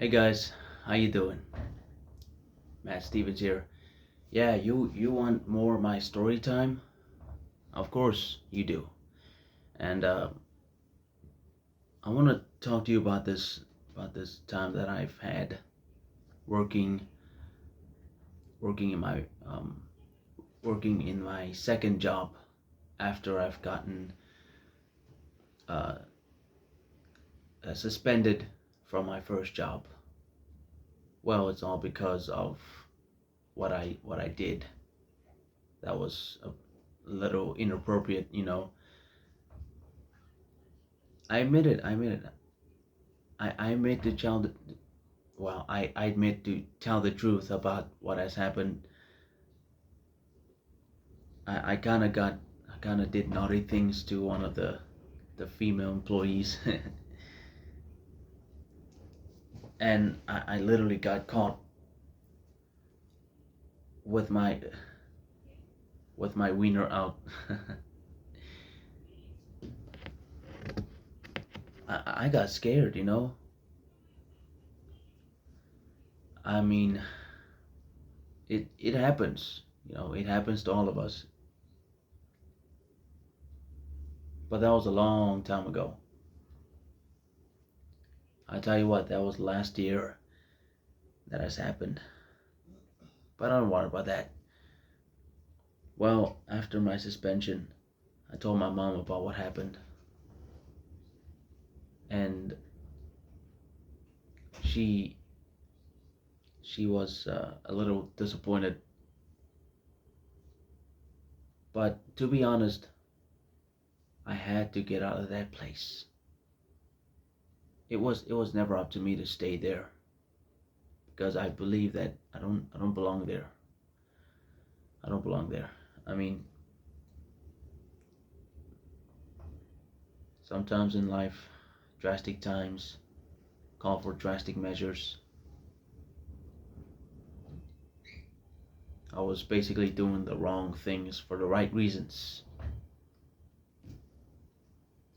Hey guys, how you doing? Matt Stevens here. Yeah, you want more of my story time? Of course you do. And I want to talk to you about this time that I've had working working in my working in my second job after I've gotten uh, suspended from my first job. Well, it's all because of what I did. That was a little inappropriate. I admit it. I admit it. I admit to tell the well, I admit to tell the truth about what has happened. I kind of did naughty things to one of the female employees, and I literally got caught with my wiener out. I got scared. I mean, it happens. It happens to all of us. But that was a long time ago. I tell you what, that was last year that has happened. But I don't worry about that. Well, after my suspension, I told my mom about what happened, and she she was a little disappointed. But to be honest, I had to get out of that place. It was never up to me to stay there because I believe that I don't belong there. I don't belong there. I mean, sometimes in life, drastic times call for drastic measures. I was basically doing the wrong things for the right reasons.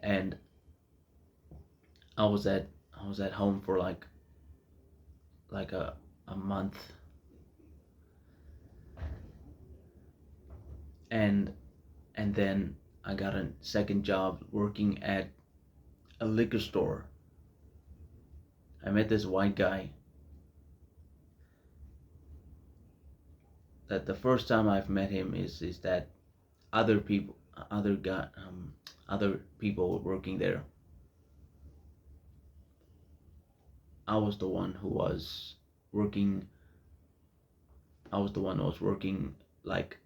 And I was at home for like a month, and and then I got a second job working at a liquor store. I met this white guy that the first time I've met him is that other people other guy other people working there. I was the one who was working I was the one who was working like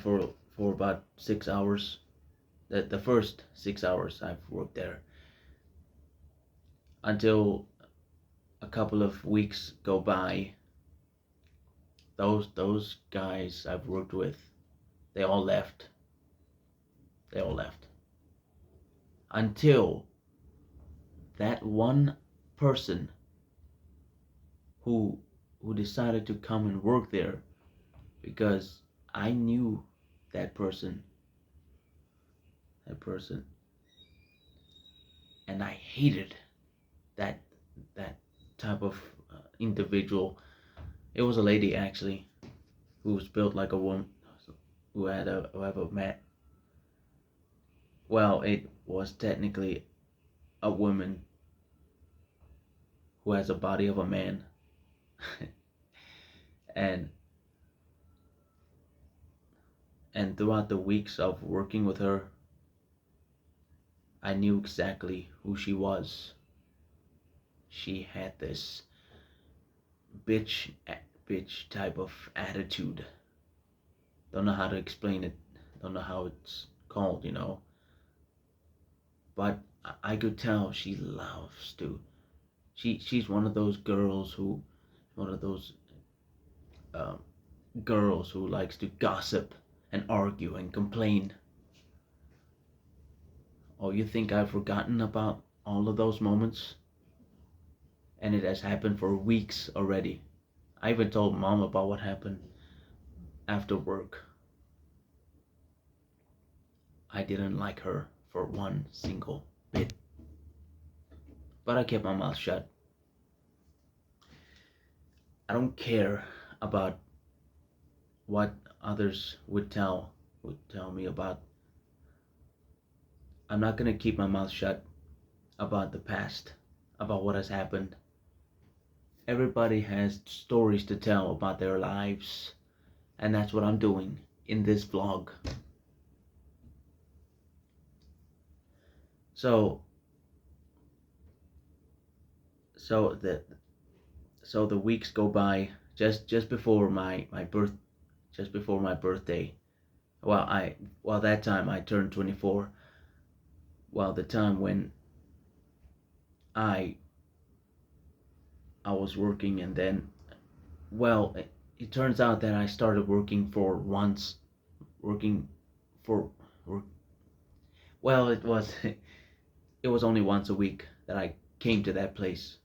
for about 6 hours. The first 6 hours I've worked there until a couple of weeks go by. Those guys I've worked with, they all left. They all left until that one person who decided to come and work there because I knew that person, and I hated that that type of individual. It was a lady actually who was built like a woman, who have a man. Well, it was technically a woman who has a body of a man, and throughout the weeks of working with her, I knew exactly who she was. She had this bitch bitch type of attitude. Don't know how to explain it. Don't know how it's called. But I could tell she loves to. She's one of those one of those um, girls who likes to gossip and argue and complain. Oh, you think I've forgotten about all of those moments? And it has happened for weeks already. I even told mom about what happened after work. I didn't like her for one single bit. But I kept my mouth shut. I don't care about what others would tell me about. I'm not gonna keep my mouth shut about the past, about what has happened. Everybody has stories to tell about their lives, and that's what I'm doing in this vlog. So so the so the weeks go by just before my birthday. Well, that time I turned 24. Well, the time when I I was working, and then, well, it turns out that I started working for work. Well, it was only once a week that I came to that place,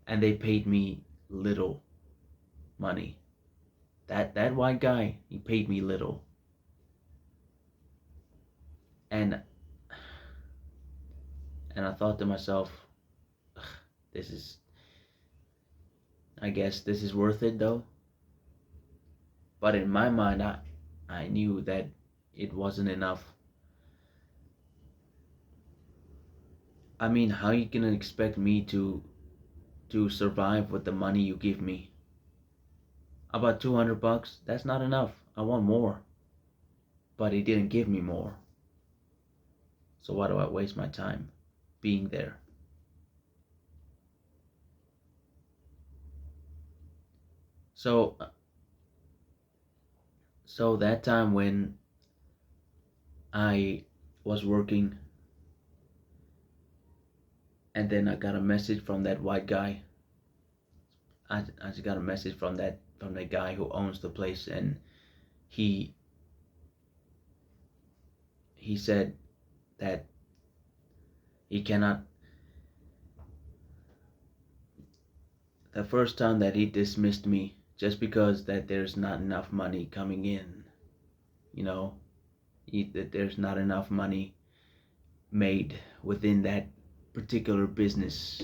and they paid me little money. That white guy, he paid me little, and I thought to myself, this is, I guess this is worth it though. But in my mind, I knew that it wasn't enough. I mean, how you gonna expect me to survive with the money you give me? About 200 bucks? That's not enough. I want more. But he didn't give me more. So why do I waste my time being there? So that time when I was working, and then I got a message from that white guy. I just got a message from the guy who owns the place, and he said that he cannot. The first time that he dismissed me just because that there's not enough money coming in, you know, that there's not enough money made within that particular business,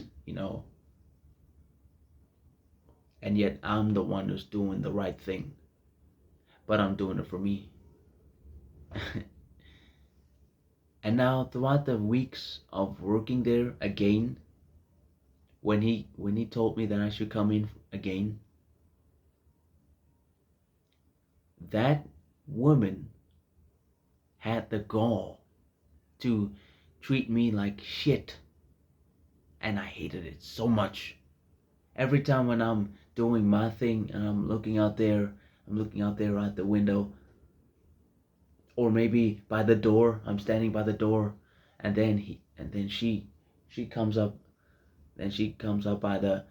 and yet I'm the one who's doing the right thing, but I'm doing it for me. And now throughout the weeks of working there again, when he told me that I should come in again, that woman had the gall to treat me like shit, and I hated it so much. Every time when I'm doing my thing and I'm looking out there at the window, or maybe by the door, I'm standing by the door, and then she comes up, by the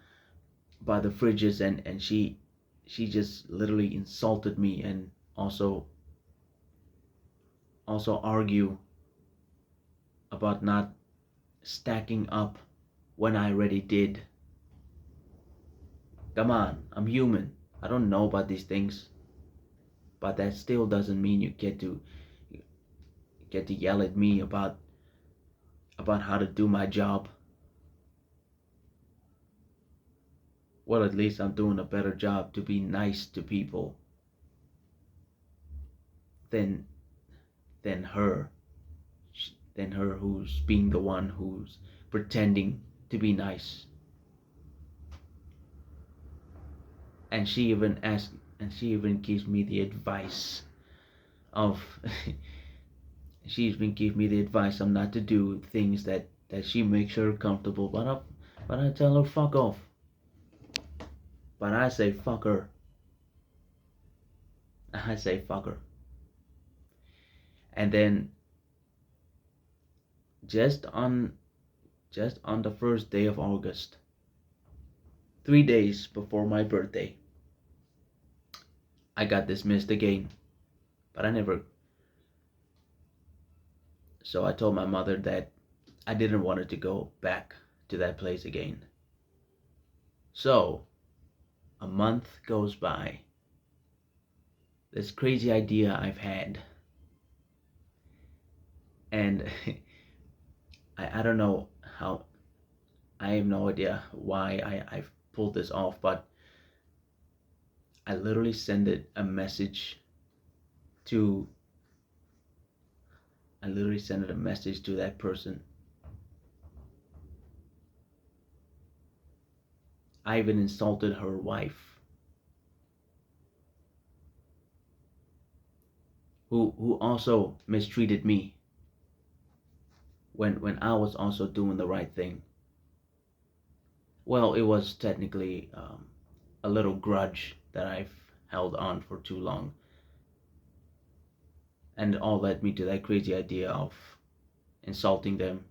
fridges, and she just literally insulted me, and also argue about not stacking up when I already did. Come on, I'm human. I don't know about these things, but that still doesn't mean you get to yell at me about how to do my job. Well, at least I'm doing a better job to be nice to people than than her who's being the one who's pretending to be nice. And she even gives me the advice of she's been giving me the advice of not to do things that she makes her comfortable, but I tell her fuck off. But I say fuck her. I say fuck her. And then just on the first day of August, 3 days before my birthday, I got dismissed again. But I never. So I told my mother that I didn't want her to go back to that place again. So a month goes by. This crazy idea I've had, And I don't know how, I have no idea why I've pulled this off, but I literally sent it a message to I literally sent a message to that person. I even insulted her wife, who also mistreated me when I was also doing the right thing. Well, it was technically a little grudge that I've held on for too long, and it all led me to that crazy idea of insulting them.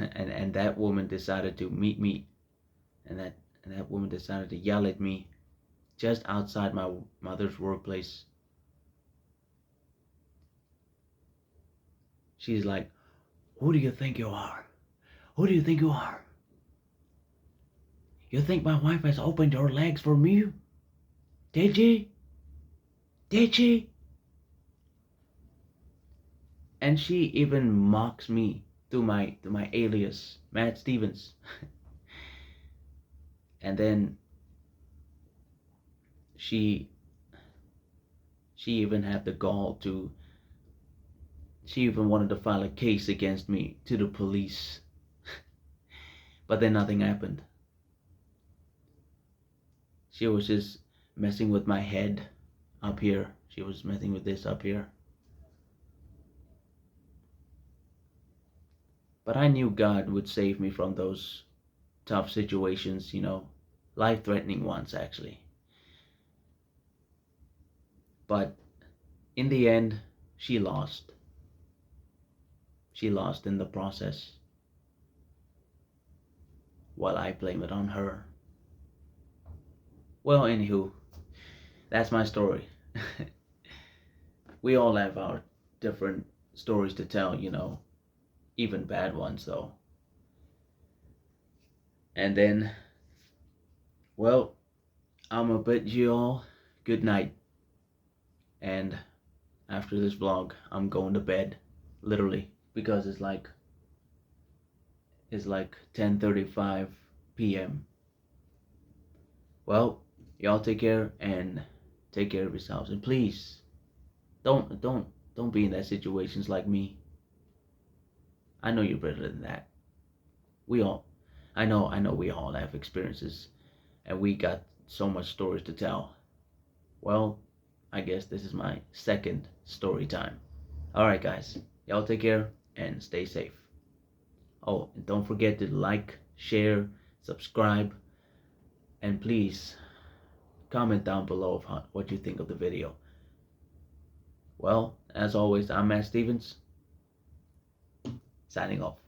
And that woman decided to meet me, and that woman decided to yell at me just outside my mother's workplace. She's like, "Who do you think you are? Who do you think you are? You think my wife has opened her legs for me? Did she? Did she?" And she even mocks me through my alias, Matt Stevens. And then she she even had the gall to she even wanted to file a case against me to the police. But then nothing happened. She was just messing with my head up here. She was messing with this up here. But I knew God would save me from those tough situations, life-threatening ones actually. But in the end, she lost. She lost in the process, while I blame it on her. Well, anywho, that's my story. We all have our different stories to tell, even bad ones though. And then, well, I'm gonna bid you all good night. And after this vlog, I'm going to bed, literally, because it's like 10:35 p.m. Well, y'all take care and take care of yourselves, and please don't be in that situations like me. I know you're better than that. We all, I know we all have experiences, and we got so much stories to tell. Well, I guess this is my second story time. Alright guys, y'all take care and stay safe. Oh, and don't forget to like, share, subscribe, and please comment down below of what you think of the video. Well, as always, I'm Matt Stevens, signing off.